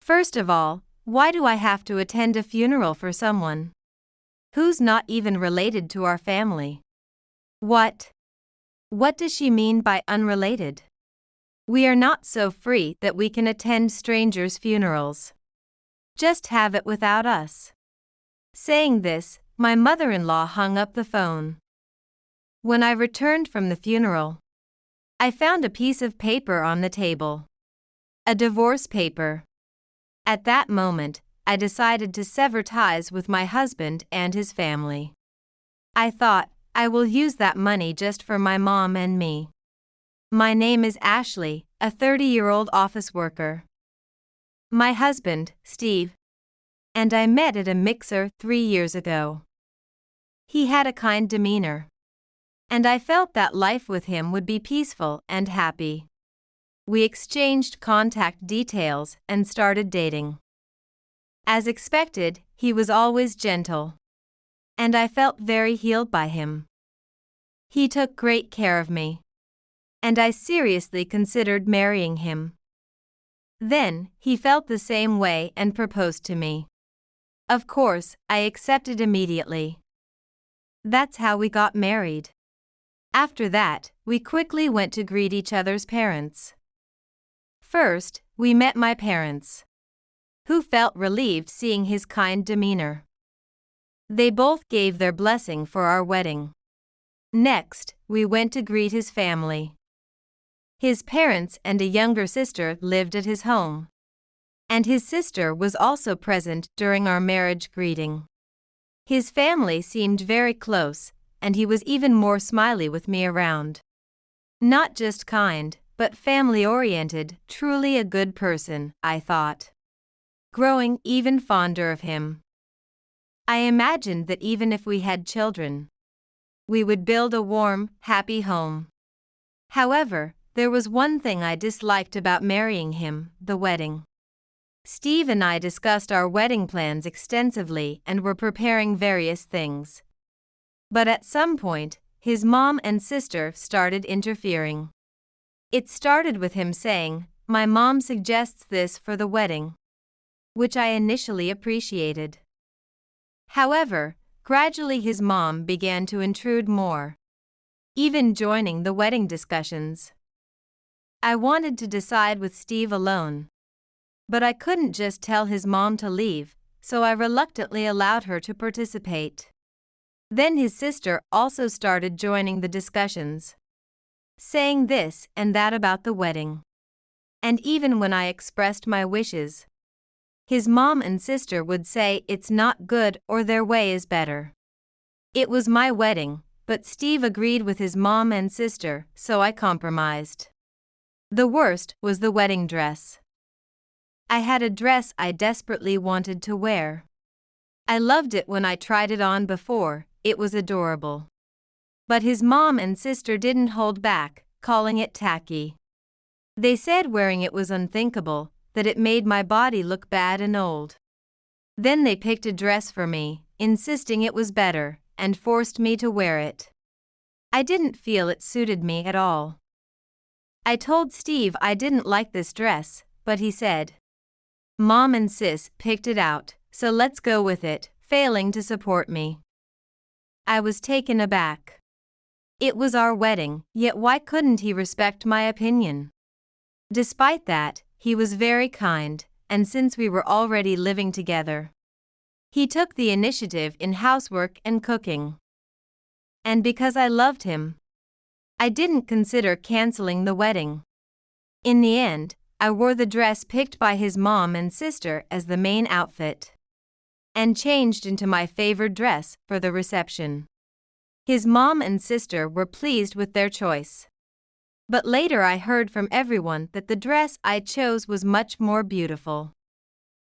First of all, why do I have to attend a funeral for someone who's not even related to our family? What? What does she mean by unrelated? We are not so free that we can attend strangers' funerals. Just have it without us. Saying this, my mother-in-law hung up the phone. When I returned from the funeral, I found a piece of paper on the table. A divorce paper. At that moment, I decided to sever ties with my husband and his family. I thought, I will use that money just for my mom and me. My name is Ashley, a 30-year-old office worker. My husband, Steve, and I met at a mixer 3 years ago. He had a kind demeanor, and I felt that life with him would be peaceful and happy. We exchanged contact details and started dating. As expected, he was always gentle, and I felt very healed by him. He took great care of me, and I seriously considered marrying him. Then, he felt the same way and proposed to me. Of course, I accepted immediately. That's how we got married. After that, we quickly went to greet each other's parents. First, we met my parents, who felt relieved seeing his kind demeanor. They both gave their blessing for our wedding. Next, we went to greet his family. His parents and a younger sister lived at his home, and his sister was also present during our marriage greeting. His family seemed very close, and he was even more smiley with me around. Not just kind, but family-oriented, truly a good person, I thought. Growing even fonder of him. I imagined that even if we had children, we would build a warm, happy home. However, there was one thing I disliked about marrying him: the wedding. Steve and I discussed our wedding plans extensively and were preparing various things. But at some point, his mom and sister started interfering. It started with him saying, "My mom suggests this for the wedding," which I initially appreciated. However, gradually his mom began to intrude more, even joining the wedding discussions. I wanted to decide with Steve alone, but I couldn't just tell his mom to leave, so I reluctantly allowed her to participate. Then his sister also started joining the discussions, saying this and that about the wedding. And even when I expressed my wishes, his mom and sister would say it's not good or their way is better. It was my wedding, but Steve agreed with his mom and sister, so I compromised. The worst was the wedding dress. I had a dress I desperately wanted to wear. I loved it when I tried it on before, it was adorable. But his mom and sister didn't hold back, calling it tacky. They said wearing it was unthinkable, that it made my body look bad and old. Then they picked a dress for me, insisting it was better, and forced me to wear it. I didn't feel it suited me at all. I told Steve I didn't like this dress, but he said, "Mom and Sis picked it out, so let's go with it," failing to support me. I was taken aback. It was our wedding, yet why couldn't he respect my opinion? Despite that, he was very kind, and since we were already living together, he took the initiative in housework and cooking. And because I loved him, I didn't consider canceling the wedding. In the end, I wore the dress picked by his mom and sister as the main outfit, and changed into my favored dress for the reception. His mom and sister were pleased with their choice. But later I heard from everyone that the dress I chose was much more beautiful.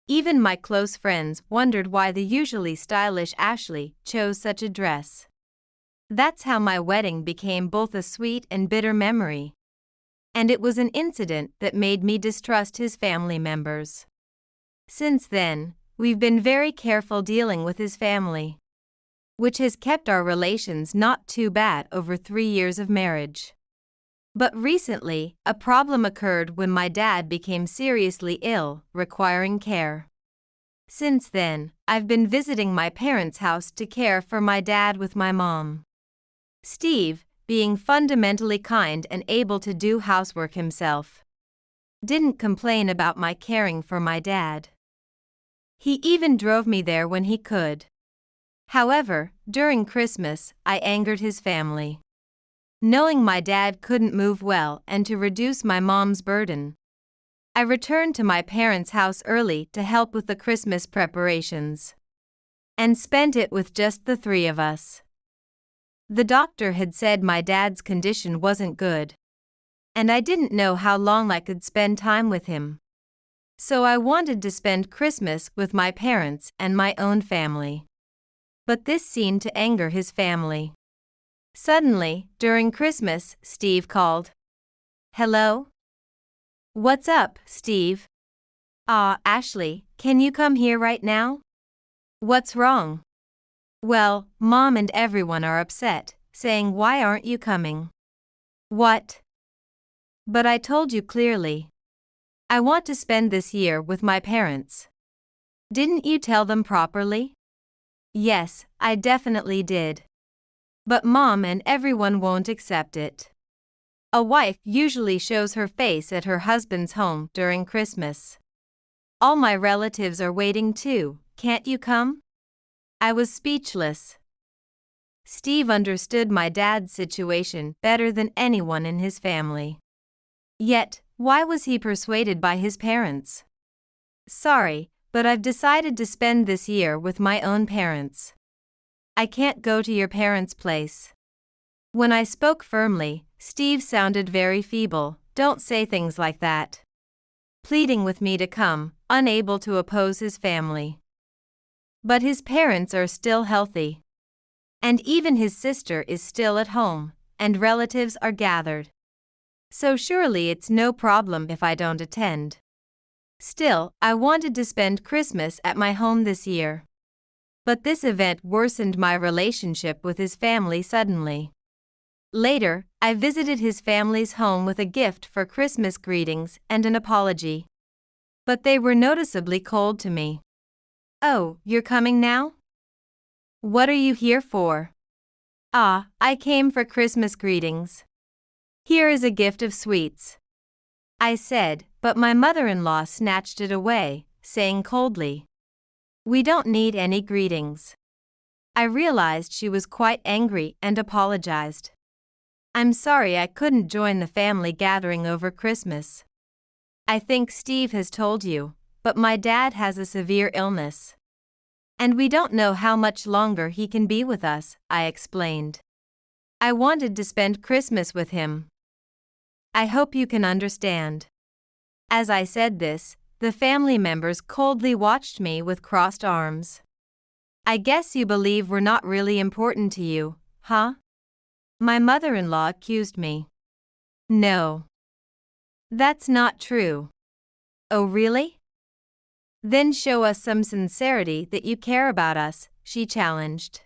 Even my close friends wondered why the usually stylish Ashley chose such a dress. That's how my wedding became both a sweet and bitter memory. And it was an incident that made me distrust his family members. Since then, we've been very careful dealing with his family, which has kept our relations not too bad over 3 years of marriage. But recently, a problem occurred when my dad became seriously ill, requiring care. Since then, I've been visiting my parents' house to care for my dad with my mom. Steve, being fundamentally kind and able to do housework himself, didn't complain about my caring for my dad. He even drove me there when he could. However, during Christmas, I angered his family. Knowing my dad couldn't move well and to reduce my mom's burden, I returned to my parents' house early to help with the Christmas preparations, and spent it with just the three of us. The doctor had said my dad's condition wasn't good, and I didn't know how long I could spend time with him. So I wanted to spend Christmas with my parents and my own family. But this seemed to anger his family. Suddenly, during Christmas, Steve called. "Hello? What's up, Steve?" Ashley, can you come here right now?" "What's wrong?" "Well, Mom and everyone are upset, saying why aren't you coming?" "What?" "But I told you clearly. I want to spend this year with my parents." "Didn't you tell them properly?" "Yes, I definitely did. But Mom and everyone won't accept it. A wife usually shows her face at her husband's home during Christmas. All my relatives are waiting too, can't you come?" I was speechless. Steve understood my dad's situation better than anyone in his family. Yet, why was he persuaded by his parents? "Sorry, but I've decided to spend this year with my own parents. I can't go to your parents' place." When I spoke firmly, Steve sounded very feeble. "Don't say things like that," pleading with me to come, unable to oppose his family. But his parents are still healthy. And even his sister is still at home, and relatives are gathered. So surely it's no problem if I don't attend. Still, I wanted to spend Christmas at my home this year. But this event worsened my relationship with his family suddenly. Later, I visited his family's home with a gift for Christmas greetings and an apology. But they were noticeably cold to me. "Oh, you're coming now? What are you here for?" I came for Christmas greetings. Here is a gift of sweets," I said, but my mother-in-law snatched it away, saying coldly, "We don't need any greetings." I realized she was quite angry and apologized. "I'm sorry I couldn't join the family gathering over Christmas. I think Steve has told you, but my dad has a severe illness. And we don't know how much longer he can be with us," I explained. "I wanted to spend Christmas with him. I hope you can understand." As I said this, the family members coldly watched me with crossed arms. "I guess you believe we're not really important to you, huh?" my mother-in-law accused me. "No. That's not true." "Oh really? Then show us some sincerity that you care about us," she challenged.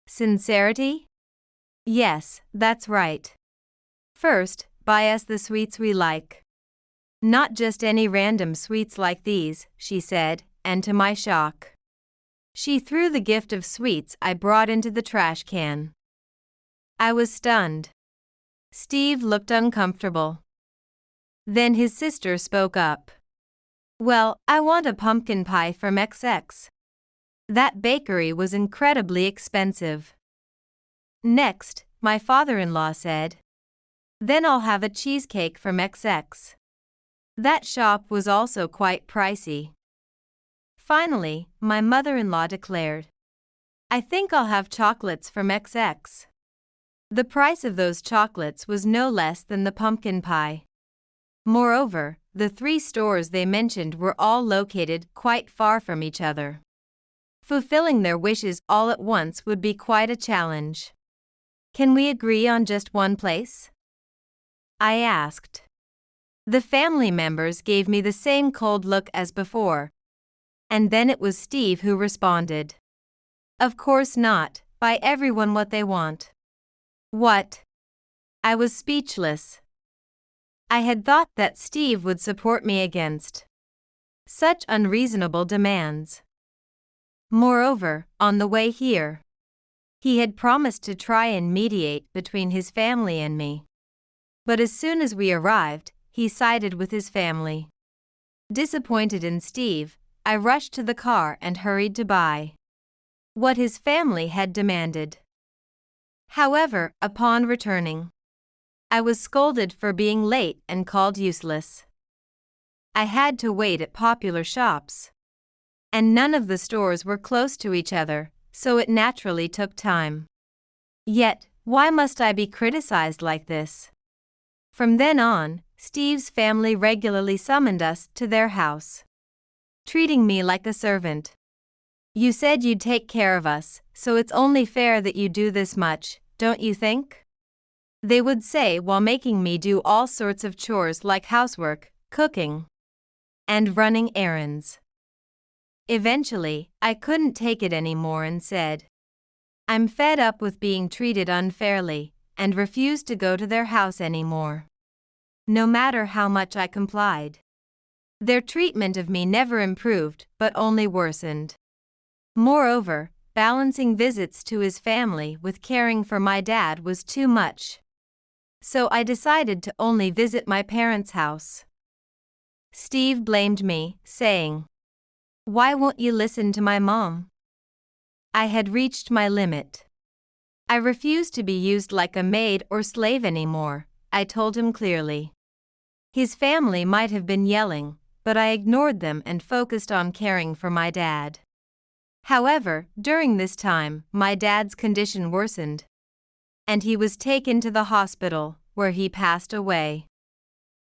"Sincerity? Yes, that's right. First, buy us the sweets we like. Not just any random sweets like these," she said, and to my shock, she threw the gift of sweets I brought into the trash can. I was stunned. Steve looked uncomfortable. Then his sister spoke up. "Well, I want a pumpkin pie from XX. That bakery was incredibly expensive." Next, my father-in-law said, "Then I'll have a cheesecake from XX. That shop was also quite pricey." Finally, my mother-in-law declared, "I think I'll have chocolates from XX." The price of those chocolates was no less than the pumpkin pie. Moreover, the three stores they mentioned were all located quite far from each other. Fulfilling their wishes all at once would be quite a challenge. "Can we agree on just one place?" I asked. The family members gave me the same cold look as before. And then it was Steve who responded. "Of course not, buy everyone what they want." "What?" I was speechless. I had thought that Steve would support me against such unreasonable demands. Moreover, on the way here, he had promised to try and mediate between his family and me. But as soon as we arrived, he sided with his family. Disappointed in Steve, I rushed to the car and hurried to buy what his family had demanded. However, upon returning, I was scolded for being late and called useless. I had to wait at popular shops, and none of the stores were close to each other, so it naturally took time. Yet, why must I be criticized like this? From then on, Steve's family regularly summoned us to their house, treating me like a servant. You said you'd take care of us, so it's only fair that you do this much, don't you think? They would say while making me do all sorts of chores like housework, cooking, and running errands. Eventually, I couldn't take it anymore and said, I'm fed up with being treated unfairly, and refused to go to their house anymore. No matter how much I complied, their treatment of me never improved but only worsened. Moreover, balancing visits to his family with caring for my dad was too much. So I decided to only visit my parents' house. Steve blamed me, saying, "Why won't you listen to my mom?" I had reached my limit. I refused to be used like a maid or slave anymore, I told him clearly. His family might have been yelling, but I ignored them and focused on caring for my dad. However, during this time, my dad's condition worsened, and he was taken to the hospital, where he passed away.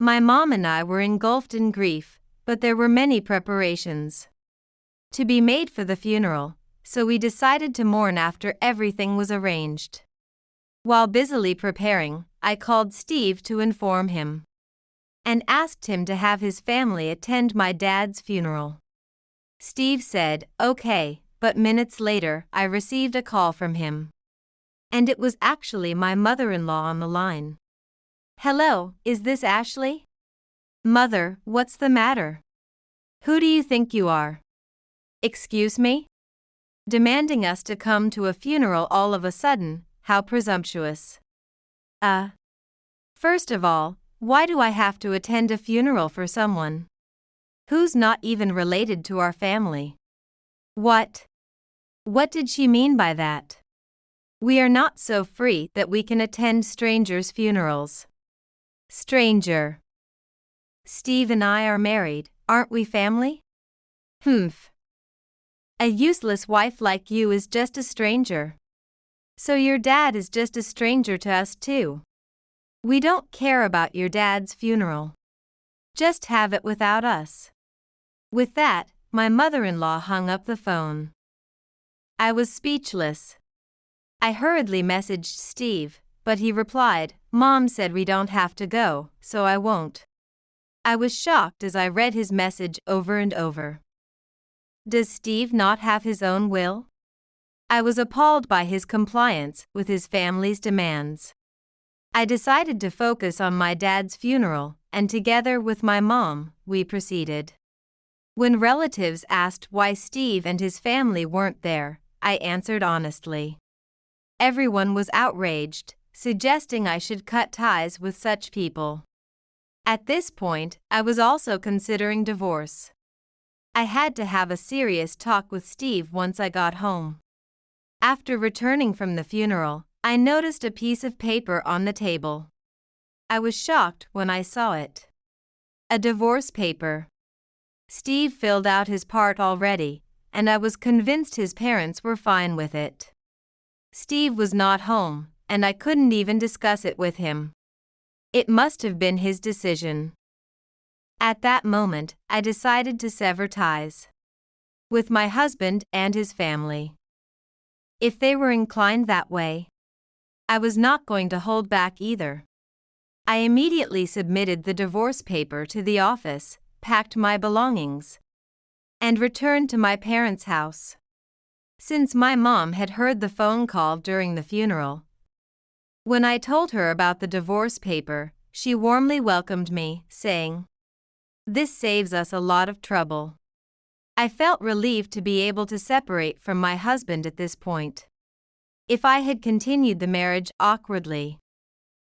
My mom and I were engulfed in grief, but there were many preparations to be made for the funeral, so we decided to mourn after everything was arranged. While busily preparing, I called Steve to inform him and asked him to have his family attend my dad's funeral. Steve said, "Okay," but minutes later I received a call from him. And it was actually my mother-in-law on the line. "Hello, is this Ashley?" "Mother, what's the matter? Who do you think you are?" "Excuse me?" Demanding us to come to a funeral all of a sudden, how presumptuous. First of all, why do I have to attend a funeral for someone who's not even related to our family? What did she mean by that? We are not so free that we can attend strangers' funerals. Stranger. Steve and I are married, aren't we family? Humph. A useless wife like you is just a stranger. So your dad is just a stranger to us too. We don't care about your dad's funeral. Just have it without us. With that, my mother-in-law hung up the phone. I was speechless. I hurriedly messaged Steve, but he replied, "Mom said we don't have to go, so I won't." I was shocked as I read his message over and over. Does Steve not have his own will? I was appalled by his compliance with his family's demands. I decided to focus on my dad's funeral, and together with my mom, we proceeded. When relatives asked why Steve and his family weren't there, I answered honestly. Everyone was outraged, suggesting I should cut ties with such people. At this point, I was also considering divorce. I had to have a serious talk with Steve once I got home. After returning from the funeral, I noticed a piece of paper on the table. I was shocked when I saw it. A divorce paper. Steve filled out his part already, and I was convinced his parents were fine with it. Steve was not home, and I couldn't even discuss it with him. It must have been his decision. At that moment, I decided to sever ties with my husband and his family. If they were inclined that way, I was not going to hold back either. I immediately submitted the divorce paper to the office, packed my belongings, and returned to my parents' house. Since my mom had heard the phone call during the funeral, when I told her about the divorce paper, she warmly welcomed me, saying, "This saves us a lot of trouble." I felt relieved to be able to separate from my husband at this point. If I had continued the marriage awkwardly,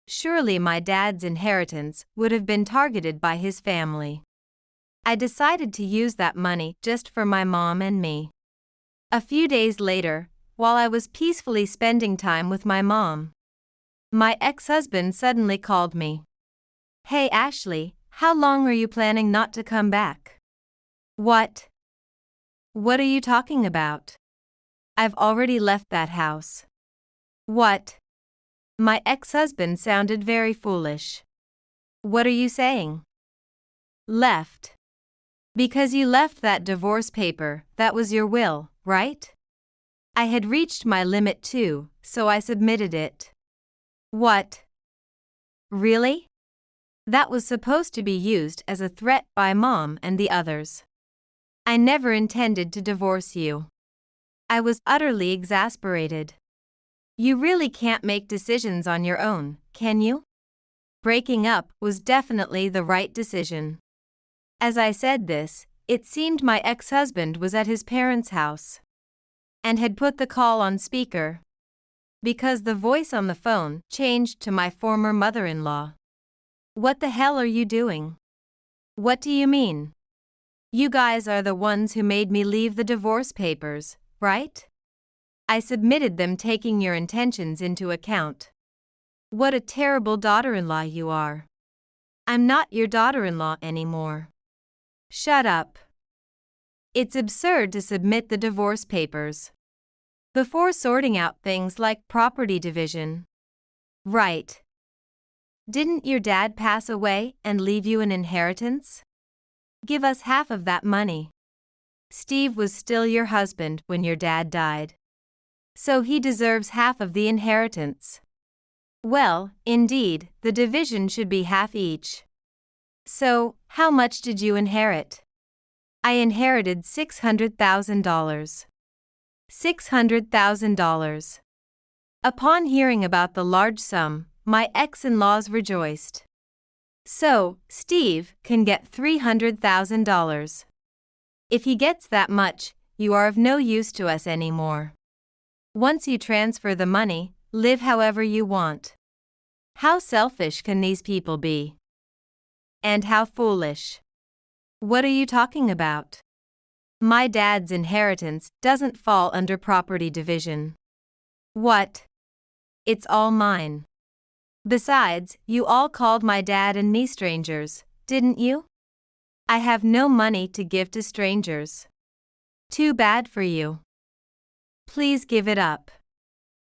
surely my dad's inheritance would have been targeted by his family. I decided to use that money just for my mom and me. A few days later, while I was peacefully spending time with my mom, my ex-husband suddenly called me. "Hey Ashley, how long are you planning not to come back?" "What? What are you talking about? I've already left that house." "What?" My ex-husband sounded very foolish. "What are you saying?" "Left. Because you left that divorce paper, that was your will, right?" I had reached my limit too, so I submitted it. "What? Really? That was supposed to be used as a threat by Mom and the others. I never intended to divorce you." I was utterly exasperated. You really can't make decisions on your own, can you? Breaking up was definitely the right decision. As I said this, it seemed my ex-husband was at his parents' house and had put the call on speaker, because the voice on the phone changed to my former mother-in-law. "What the hell are you doing? What do you mean? You guys are the ones who made me leave the divorce papers, right? I submitted them taking your intentions into account. What a terrible daughter-in-law you are. I'm not your daughter-in-law anymore." "Shut up. It's absurd to submit the divorce papers before sorting out things like property division." "Right. Didn't your dad pass away and leave you an inheritance? Give us half of that money. Steve was still your husband when your dad died, so he deserves half of the inheritance." "Well, indeed, the division should be half each." "So, how much did you inherit?" "I inherited $600,000. $600,000. Upon hearing about the large sum, my ex-in-laws rejoiced. "So, Steve can get $300,000. If he gets that much, you are of no use to us anymore. Once you transfer the money, live however you want." How selfish can these people be? And how foolish. What are you talking about? My dad's inheritance doesn't fall under property division. What? It's all mine. Besides, you all called my dad and me strangers, didn't you? I have no money to give to strangers. Too bad for you. Please give it up."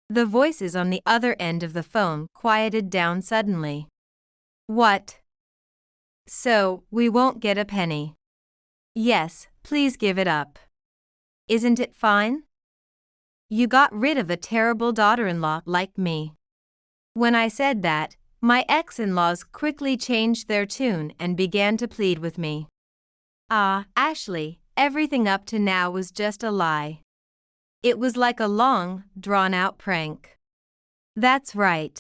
The voices on the other end of the phone quieted down suddenly. "What? So, we won't get a penny?" "Yes, please give it up. Isn't it fine? You got rid of a terrible daughter-in-law like me." When I said that, my ex-in-laws quickly changed their tune and began to plead with me. "Ah, Ashley, everything up to now was just a lie. It was like a long, drawn-out prank." "That's right.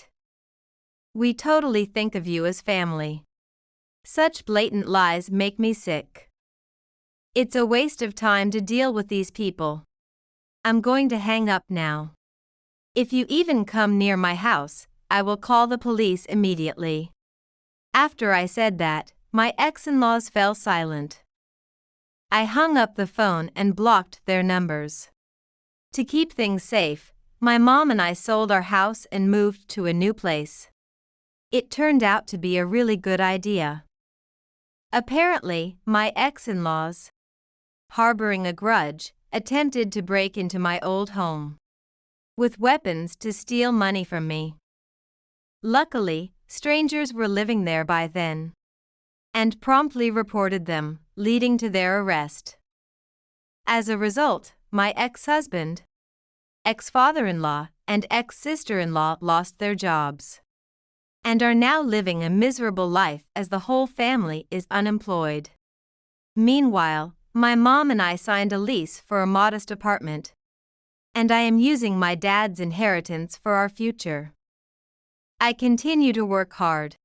We totally think of you as family. Such blatant lies make me sick. It's a waste of time to deal with these people. I'm going to hang up now. If you even come near my house, I will call the police immediately." After I said that, my ex-in-laws fell silent. I hung up the phone and blocked their numbers. To keep things safe, my mom and I sold our house and moved to a new place. It turned out to be a really good idea. Apparently, my ex-in-laws, harboring a grudge, attempted to break into my old home with weapons to steal money from me. Luckily, strangers were living there by then and promptly reported them, leading to their arrest. As a result, my ex-husband, ex-father-in-law, and ex-sister-in-law lost their jobs and are now living a miserable life as the whole family is unemployed. Meanwhile, my mom and I signed a lease for a modest apartment, and I am using my dad's inheritance for our future. I continue to work hard,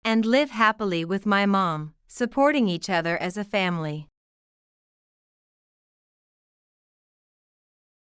and live happily with my mom, supporting each other as a family.